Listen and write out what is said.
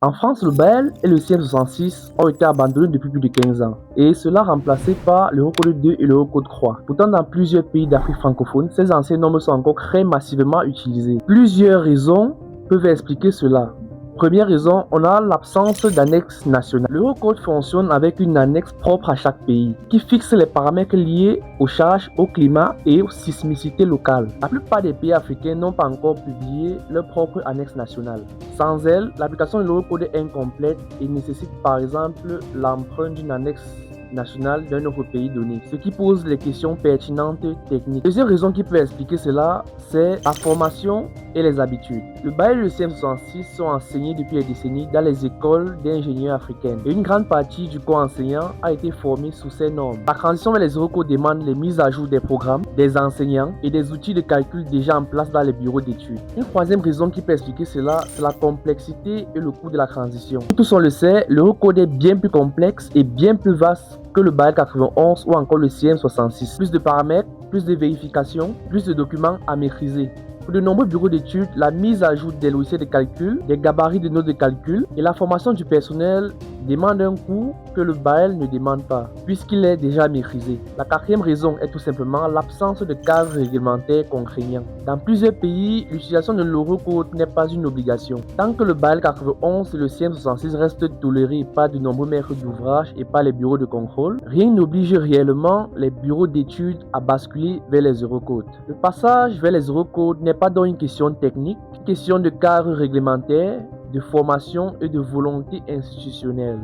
En France, le BAEL et le CM66 ont été abandonnés depuis plus de 15 ans, et cela remplacé par l'Eurocode 2 et l'Eurocode 3. Pourtant, dans plusieurs pays d'Afrique francophone, ces anciens nombres sont encore très massivement utilisés. Plusieurs raisons peuvent expliquer cela. Première raison, on a l'absence d'annexe nationale. L'Eurocode fonctionne avec une annexe propre à chaque pays, qui fixe les paramètres liés aux charges, au climat et aux sismicités locales. La plupart des pays africains n'ont pas encore publié leur propre annexe nationale. Sans elle, l'application de l'Eurocode est incomplète et nécessite par exemple l'emprunt d'une annexe nationale d'un autre pays donné, ce qui pose les questions pertinentes techniques. Deuxième raison qui peut expliquer cela, c'est la formation et les habitudes. Le BAEL et le CM66 sont enseignés depuis des décennies dans les écoles d'ingénieurs africaines et une grande partie du corps enseignant a été formée sous ces normes. La transition vers les Eurocodes demande les mises à jour des programmes, des enseignants et des outils de calcul déjà en place dans les bureaux d'études. Une troisième raison qui peut expliquer cela, c'est la complexité et le coût de la transition. Tous on le sait, l'Eurocode est bien plus complexe et bien plus vaste que le BAEL 91 ou encore le CM66. Plus de paramètres, plus de vérifications, plus de documents à maîtriser. Pour de nombreux bureaux d'études, la mise à jour des logiciels de calcul, des gabarits de notes de calcul et la formation du personnel demandent un coût que le BAEL ne demande pas, puisqu'il est déjà maîtrisé. La quatrième raison est tout simplement l'absence de cadre réglementaire contraignant. Dans plusieurs pays, l'utilisation de l'Eurocode n'est pas une obligation. Tant que le BAEL 91 et le CM66 restent tolérés par de nombreux maîtres d'ouvrage et par les bureaux de contrôle, rien n'oblige réellement les bureaux d'études à basculer vers les Eurocodes. Le passage vers les Eurocodes n'est pas donc une question technique, une question de cadre réglementaire, de formation et de volonté institutionnelle.